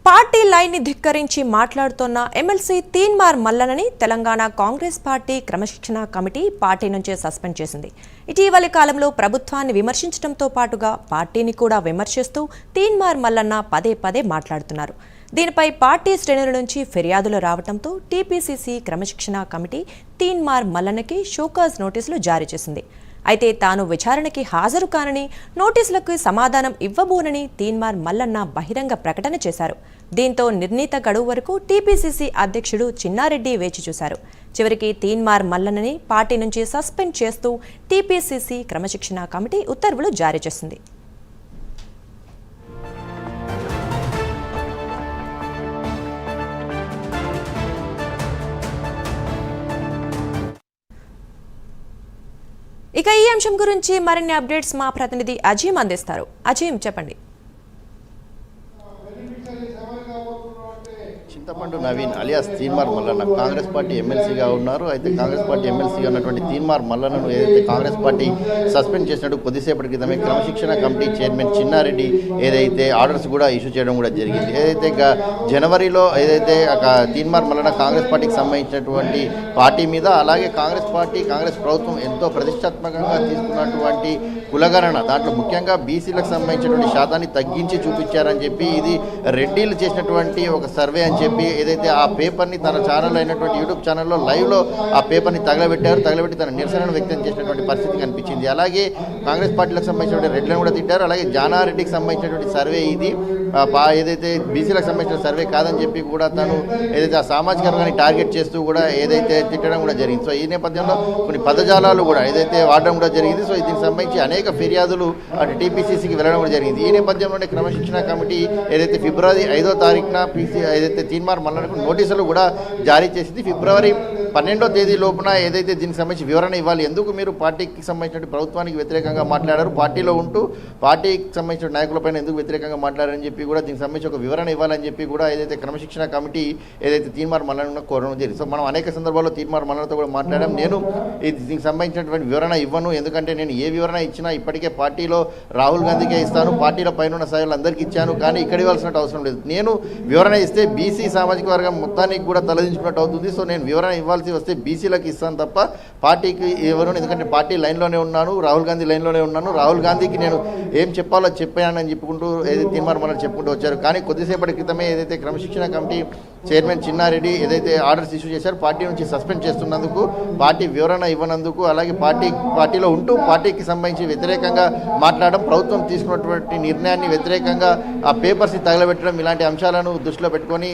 Party line ని ధిక్కరించి మాట్లాడుతున్న ఎమ్మెల్సీ తీన్మార్ మల్లనని తెలంగాణ కాంగ్రెస్ పార్టీ క్రమశిక్షణ కమిటీ పార్టీ నుంచి సస్పెండ్ చేసింది. ఇటీవలి కాలంలో ప్రభుత్వాన్ని విమర్శించడంతో పాటుగా పార్టీని కూడా విమర్శిస్తూ తీన్మార్ మల్లన్న పదే పదే మాట్లాడుతున్నారు. దీనిపై పార్టీ శ్రేణుల నుంచి ఫిర్యాదులు రావడంతో టీపీసీసీ క్రమశిక్షణ కమిటీ తీన్మార్ మల్లన్నకి షోకాజ్ నోటీసులు జారీ చేసింది. అయితే తాను విచారణకి హాజరు కానని, నోటీసులకు సమాధానం ఇవ్వబోనని తీన్మార్ మల్లన్న బహిరంగ ప్రకటన చేశారు. దీంతో నిర్ణీత గడువు వరకు టీపీసీసీ అధ్యక్షుడు చిన్నారెడ్డి వేచి చూశారు. చివరికి తీన్మార్ మల్లన్నని పార్టీ నుంచి సస్పెండ్ చేస్తూ టీపీసీసీ క్రమశిక్షణ కమిటీ ఉత్తర్వులు జారీ చేసింది. ఇక ఈ అంశం గురించి మరిన్ని అప్డేట్స్ మా ప్రతినిధి అజీం అందిస్తారు. అజీం, చెప్పండి. చింతపండు నవీన్ అలియాస్ తీన్మార్ మల్లన్న కాంగ్రెస్ పార్టీ ఎమ్మెల్సీగా ఉన్నారు. అయితే కాంగ్రెస్ పార్టీ ఎమ్మెల్సీగా ఉన్నటువంటి తీన్మార్ మల్లన్నను ఏదైతే కాంగ్రెస్ పార్టీ సస్పెండ్ చేసినట్టు కొద్దిసేపటి క్రితమే క్రమశిక్షణ కమిటీ చైర్మన్ చిన్నారెడ్డి ఏదైతే ఆర్డర్స్ కూడా ఇష్యూ చేయడం కూడా జరిగింది. ఏదైతే జనవరిలో ఏదైతే తీన్మార్ మల్లన్న కాంగ్రెస్ పార్టీకి సంబంధించినటువంటి పార్టీ మీద, అలాగే కాంగ్రెస్ ప్రభుత్వం ఎంతో ప్రతిష్టాత్మకంగా తీసుకున్నటువంటి కులగణన, దాంట్లో ముఖ్యంగా బీసీలకు సంబంధించినటువంటి శాతాన్ని తగ్గించి చూపించారని చెప్పి, ఇది రెడ్డిలు చేసినటువంటి ఒక సర్వే అని చెప్పి ఏదైతే ఆ పేపర్ని తన ఛానల్ అయినటువంటి యూట్యూబ్ ఛానల్లో లైవ్లో ఆ పేపర్ని తగలబెట్టి తన నిరసనను వ్యక్తం చేసినటువంటి పరిస్థితి కనిపించింది. అలాగే కాంగ్రెస్ పార్టీలకు సంబంధించినటువంటి రెడ్లను కూడా తిట్టారు. అలాగే జానారెడ్డికి సంబంధించినటువంటి సర్వే ఇది ఏదైతే బీసీలకు సంబంధించిన సర్వే కాదని చెప్పి కూడా తను ఏదైతే ఆ సామాజిక వర్గాన్ని టార్గెట్ చేస్తూ కూడా ఏదైతే తిట్టడం కూడా జరిగింది. సో ఈ నేపథ్యంలో కొన్ని పదజాలాలు కూడా ఏదైతే వాడడం కూడా జరిగింది. సో దీనికి సంబంధించి అనేక ఫిర్యాదులు అటు టీపీసీసీకి వెళ్ళడం కూడా జరిగింది. ఈ నేపథ్యంలోనే క్రమశిక్షణ కమిటీ ఏదైతే ఫిబ్రవరి 5వ తారీఖున ఏదైతే తీన్మార్ మల్లన్నకు నోటీసులు కూడా జారీ చేసింది. ఫిబ్రవరి 12వ తేదీ లోపున ఏదైతే దీనికి సంబంధించి వివరణ ఇవ్వాలి, ఎందుకు మీరు పార్టీకి సంబంధించిన ప్రభుత్వానికి వ్యతిరేకంగా మాట్లాడారు, పార్టీలో ఉంటూ పార్టీకి సంబంధించిన నాయకులపైన ఎందుకు వ్యతిరేకంగా మాట్లాడారని చెప్పి కూడా దీనికి సంబంధించి ఒక వివరణ ఇవ్వాలని చెప్పి కూడా ఏదైతే క్రమశిక్షణ కమిటీ ఏదైతే తీన్మార్ మల్లన్న కోరడం జరిగింది. సో మనం అనేక సందర్భాల్లో తీన్మార్ మల్లన్నతో కూడా మాట్లాడాం. నేను దీనికి సంబంధించినటువంటి వివరణ ఇవ్వను, ఎందుకంటే నేను ఏ వివరణ ఇచ్చినా ఇప్పటికే పార్టీలో రాహుల్ గాంధీకే ఇస్తాను, పార్టీలో పైన స్థాయిలో అందరికీ ఇచ్చాను, కానీ ఇక్కడ ఇవ్వాల్సిన అవసరం లేదు. నేను వివరణ ఇస్తే బీసీ సామాజిక వర్గం మొత్తానికి కూడా తలదించుకున్నట్టు అవుతుంది. సో నేను వివరణ ఇవ్వాల్సి వస్తే బీసీలకు ఇస్తాను తప్ప పార్టీకి ఎవరు, ఎందుకంటే పార్టీ లైన్లోనే ఉన్నాను, రాహుల్ గాంధీ లైన్లోనే ఉన్నాను, రాహుల్ గాంధీకి నేను ఏం చెప్పాలో చెప్పానని చెప్పుకుంటూ ఏదైతే తీన్మార్ మల్లన్న చెప్పుకుంటూ వచ్చారు. కానీ కొద్దిసేపటి క్రితమే ఏదైతే క్రమశిక్షణ కమిటీ చైర్మన్ చిన్నారెడ్డి ఏదైతే ఆర్డర్స్ ఇష్యూ చేశారు, పార్టీ నుంచి సస్పెండ్ చేస్తున్నందుకు, పార్టీ వివరణ ఇవ్వనందుకు, అలాగే పార్టీలో ఉంటూ పార్టీకి సంబంధించి వ్యతిరేకంగా మాట్లాడడం, ప్రభుత్వం తీసుకున్నటువంటి నిర్ణయాన్ని వ్యతిరేకంగా ఆ పేపర్స్ని తగలబెట్టడం, ఇలాంటి అంశాలను దృష్టిలో పెట్టుకొని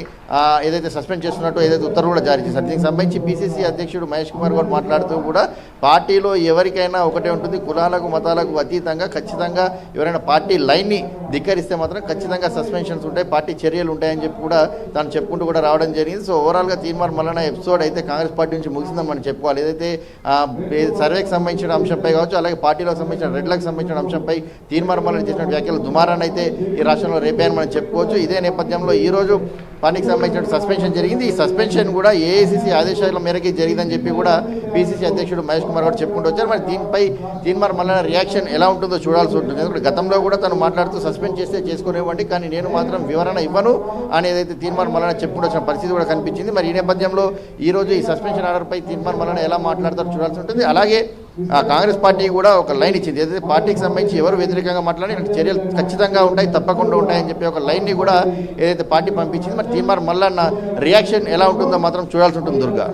ఏదైతే సస్పెండ్ చేస్తున్నట్టు ఏదైతే ఉత్తర్వులు కూడా జారీ చేశారు. దీనికి సంబంధించి పీసీసీ అధ్యక్షుడు మహేష్ కుమార్ గౌడ్ మాట్లాడుతూ కూడా పార్టీలో ఎవరికైనా ఒకటే ఉంటుంది, కులాలకు మతాలకు అతీతంగా ఖచ్చితంగా ఎవరైనా పార్టీ లైన్ని ధిక్కరిస్తే మాత్రం ఖచ్చితంగా సస్పెన్షన్స్ ఉంటాయి, పార్టీ చర్యలు ఉంటాయని చెప్పి కూడా తాను చెప్పుకుంటూ కూడా రావడం జరిగింది. సో ఓవరాల్గా తీన్మార్ మల్లన్న ఎపిసోడ్ అయితే కాంగ్రెస్ పార్టీ నుంచి ముగిసిందని మనం చెప్పుకోవాలి. ఏదైతే సర్వేకి సంబంధించిన అంశంపై కావచ్చు, అలాగే పార్టీలకు సంబంధించిన రెడ్లకు సంబంధించిన అంశంపై తీన్మార్ మల్లన్న చేసిన వ్యాఖ్యలు దుమారాన్ని అయితే ఈ రాష్ట్రంలో రేపాయని మనం చెప్పుకోవచ్చు. ఇదే నేపథ్యంలో ఈరోజు పార్టీకి సంబంధించిన సస్పెన్షన్ జరిగింది. ఈ సస్పెన్షన్ కూడా ఏఐసీసీ ఆదేశాల మేరకి జరిగిందని చెప్పి కూడా పీసీసీ అధ్యక్షుడు మహేష్ కుమార్ గారు చెప్పుకుంటూ వచ్చారు. మరి దీనిపై తీన్మార్ మల్లన్న రియాక్షన్ ఎలా ఉంటుందో చూడాల్సి ఉంటుంది. ఎందుకంటే గతంలో కూడా తను మాట్లాడుతూ సస్పెండ్ చేస్తే చేసుకునేవ్వండి, కానీ నేను మాత్రం వివరణ ఇవ్వను అని ఏదైతే తీన్మార్ మల్లన్న చెప్పుకుంటూ వచ్చిన పరిస్థితి కూడా కనిపించింది. మరి ఈ నేపథ్యంలో ఈరోజు ఈ సస్పెన్షన్ ఆర్డర్పై తీన్మార్ మల్లన్న ఎలా మాట్లాడతారో చూడాల్సి ఉంటుంది. అలాగే కాంగ్రెస్ పార్టీ కూడా ఒక లైన్ ఇచ్చింది, ఏదైతే పార్టీకి సంబంధించి ఎవరు వ్యతిరేకంగా మాట్లాడి చర్యలు ఖచ్చితంగా ఉంటాయి, తప్పకుండా ఉంటాయని చెప్పి ఒక లైన్ని కూడా ఏదైతే పార్టీ పంపించింది. మరి తీన్మార్ మల్లన్న రియాక్షన్ ఎలా ఉంటుందో మాత్రం చూడాల్సి ఉంటుంది. దుర్గా.